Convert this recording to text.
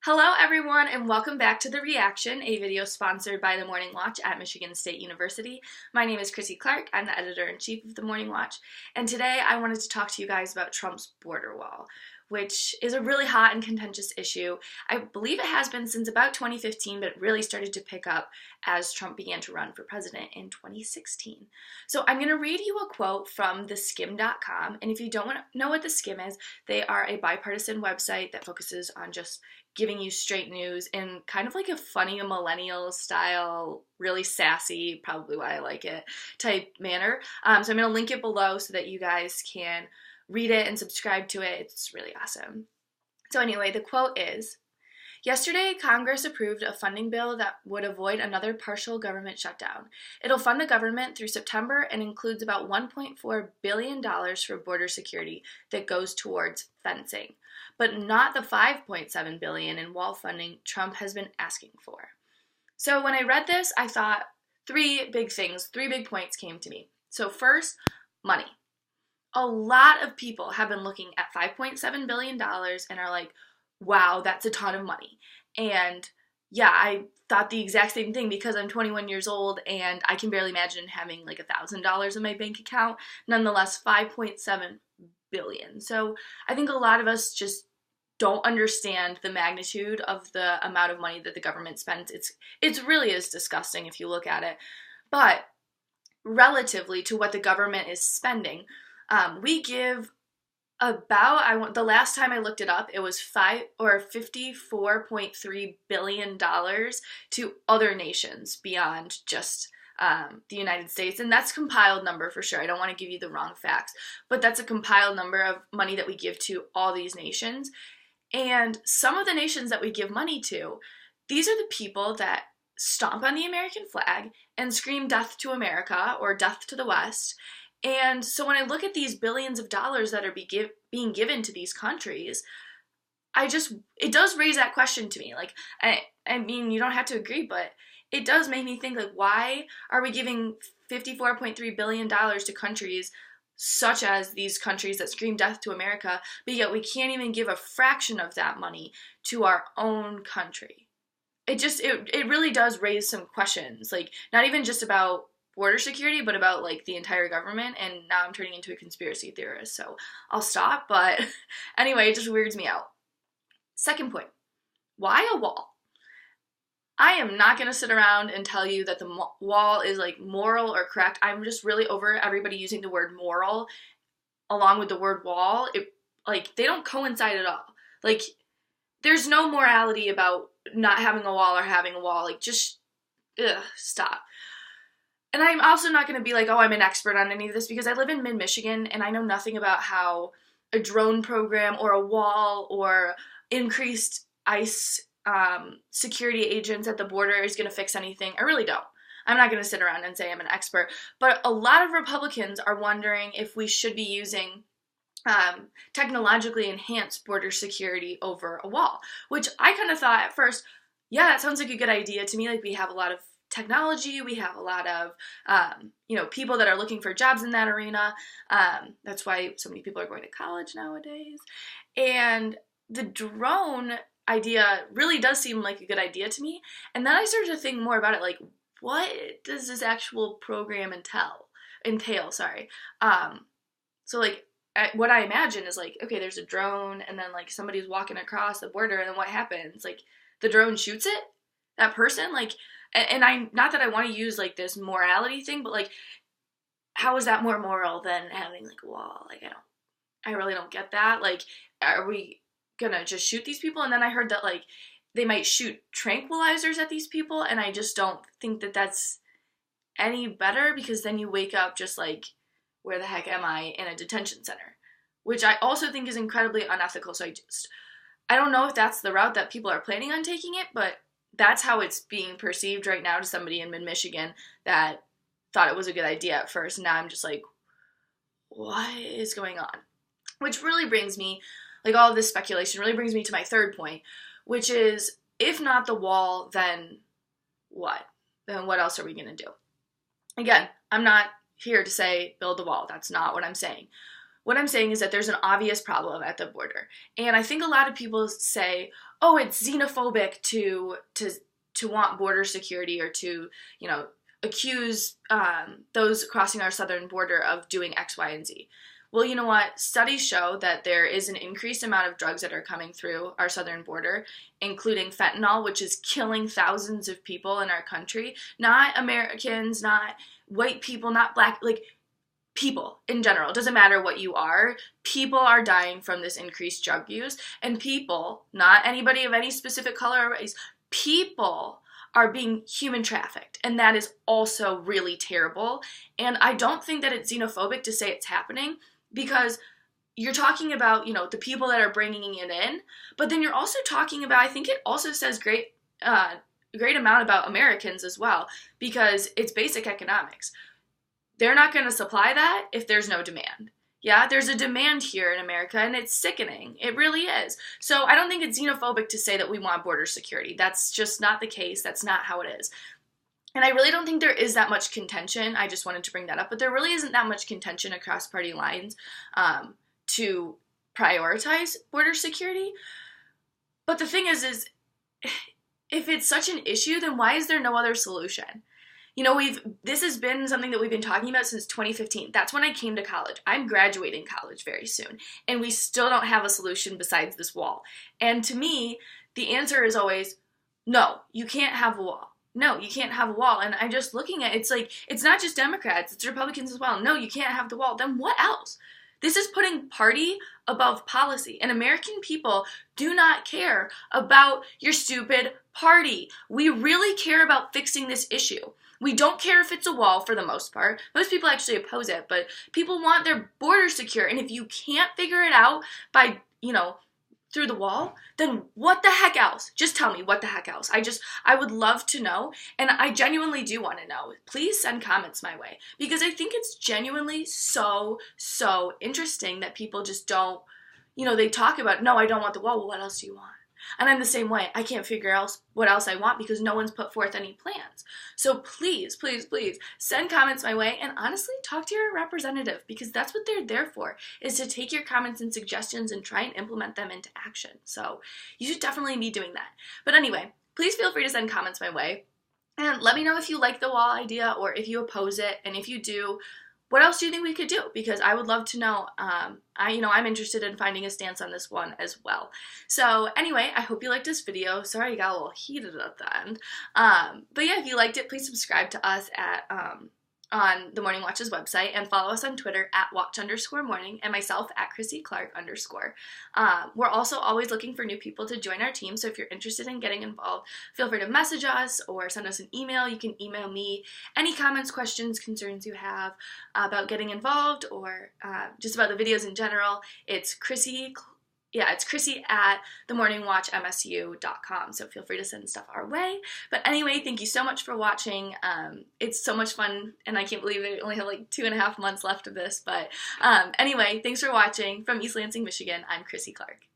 Hello everyone and welcome back to The Reaction, a video sponsored by The Morning Watch at Michigan State University. My name is Chrissy Clark, I'm the editor-in-chief of The Morning Watch, and today I wanted to talk to you guys about Trump's border wall, which is a really hot and contentious issue. I believe it has been since about 2015, but it really started to pick up as Trump began to run for president in 2016. So I'm going to read you a quote from TheSkimm.com, and if you don't know what TheSkimm is, they are a bipartisan website that focuses on just giving you straight news in kind of like a funny millennial style, really sassy, probably why I like it, type manner. So I'm going to link it below so that you guys can read it and subscribe to it. It's really awesome. So anyway, the quote is, "Yesterday, Congress approved a funding bill that would avoid another partial government shutdown. It'll fund the government through September and includes about $1.4 billion for border security that goes towards fencing, but not the $5.7 billion in wall funding Trump has been asking for." So when I read this, I thought three big points came to me. So first, money. A lot of people have been looking at $5.7 billion and are like, wow, that's a ton of money. And yeah, I thought the exact same thing because I'm 21 years old and I can barely imagine having like $1,000 in my bank account. Nonetheless, $5.7 billion. So I think a lot of us just don't understand the magnitude of the amount of money that the government spends. It's really is disgusting if you look at it. But relatively to what the government is spending, we give about, the last time I looked it up, it was $54.3 billion to other nations beyond just the United States. And that's compiled number for sure. I don't want to give you the wrong facts, but that's a compiled number of money that we give to all these nations. And some of the nations that we give money to, these are the people that stomp on the American flag and scream death to America or death to the West. And so when I look at these billions of dollars that are being given to these countries, it does raise that question to me. Like, I mean, you don't have to agree, but it does make me think, like, why are we giving $54.3 billion to countries such as these countries that scream death to America, but yet we can't even give a fraction of that money to our own country? It really does raise some questions, like, not even just about border security, but about like the entire government, and now I'm turning into a conspiracy theorist, so I'll stop, but anyway, it just weirds me out. Second point, why a wall? I am not going to sit around and tell you that the wall is like moral or correct. I'm just really over everybody using the word moral along with the word wall. They don't coincide at all. Like, there's no morality about not having a wall or having a wall. Like, just, stop. And I'm also not going to be like, oh, I'm an expert on any of this, because I live in mid-Michigan and I know nothing about how a drone program or a wall or increased ICE security agents at the border is going to fix anything. I really don't. I'm not going to sit around and say I'm an expert. But a lot of Republicans are wondering if we should be using technologically enhanced border security over a wall, which I kind of thought at first, yeah, that sounds like a good idea to me. Like, we have a lot of technology, we have a lot of people that are looking for jobs in that arena. That's why so many people are going to college nowadays. And the drone idea really does seem like a good idea to me. And then I started to think more about it, like, what does this actual program entail? So like, what I imagine is like, okay, there's a drone and then like somebody's walking across the border and then what happens? Like, the drone shoots it? That person? Like, and not that I want to use like this morality thing, but like, how is that more moral than having like a wall? Like, I really don't get that. Like, are we gonna just shoot these people? And then I heard that like they might shoot tranquilizers at these people, and I just don't think that that's any better, because then you wake up just like, where the heck am I, in a detention center? Which I also think is incredibly unethical. So I don't know if that's the route that people are planning on taking it, but that's how it's being perceived right now to somebody in mid-Michigan that thought it was a good idea at first. Now I'm just like, what is going on? Which really brings me, like, all of this speculation really brings me to my third point, which is, if not the wall, then what? Then what else are we going to do? Again, I'm not here to say build the wall. That's not what I'm saying. What I'm saying is that there's an obvious problem at the border. And I think a lot of people say, oh, it's xenophobic to want border security, or to, you know, accuse those crossing our southern border of doing X, Y, and Z. Well, you know what? Studies show that there is an increased amount of drugs that are coming through our southern border, including fentanyl, which is killing thousands of people in our country. Not Americans, not white people, not black, like people in general. It doesn't matter what you are. People are dying from this increased drug use. And people, not anybody of any specific color or race, people are being human trafficked, and that is also really terrible. And I don't think that it's xenophobic to say it's happening, because you're talking about, you know, the people that are bringing it in, but then you're also talking about, I think it also says great amount about Americans as well, because it's basic economics. They're not going to supply that if there's no demand. Yeah, there's a demand here in America, and it's sickening. It really is. So I don't think it's xenophobic to say that we want border security. That's just not the case. That's not how it is. And I really don't think there is that much contention. I just wanted to bring that up. But there really isn't that much contention across party lines to prioritize border security. But the thing is if it's such an issue, then why is there no other solution? You know, this has been something that we've been talking about since 2015. That's when I came to college. I'm graduating college very soon, and we still don't have a solution besides this wall. And to me, the answer is always, no, you can't have a wall. No, you can't have a wall. And I'm just looking at it, it's like, it's not just Democrats, it's Republicans as well. No, you can't have the wall. Then what else? This is putting party above policy, and American people do not care about your stupid party. We really care about fixing this issue. We don't care if it's a wall for the most part. Most people actually oppose it, but people want their border secure. And if you can't figure it out by, you know, through the wall, then what the heck else? Just tell me what the heck else. I would love to know, and I genuinely do want to know. Please send comments my way, because I think it's genuinely so interesting that people just don't, you know, they talk about, no, I don't want the wall. Well, what else do you want? And I'm the same way. I can't figure out what else I want because no one's put forth any plans. So please send comments my way, and honestly, talk to your representative, because that's what they're there for, is to take your comments and suggestions and try and implement them into action. So you should definitely be doing that. But anyway, please feel free to send comments my way, and let me know if you like the wall idea or if you oppose it, and if you do, what else do you think we could do? Because I would love to know. I'm interested in finding a stance on this one as well. So anyway, I hope you liked this video. Sorry I got a little heated at the end. But yeah, if you liked it, please subscribe to us at on the Morning Watch's website, and follow us on Twitter at watch_morning, and myself at Chrissy Clark _. We're also always looking for new people to join our team, so if you're interested in getting involved, feel free to message us or send us an email. You can email me any comments, questions, concerns you have about getting involved, or just about the videos in general. It's Chrissy at themorningwatchmsu.com, so feel free to send stuff our way. But anyway, thank you so much for watching. It's so much fun, and I can't believe I only have like 2.5 months left of this. But anyway, thanks for watching. From East Lansing, Michigan, I'm Chrissy Clark.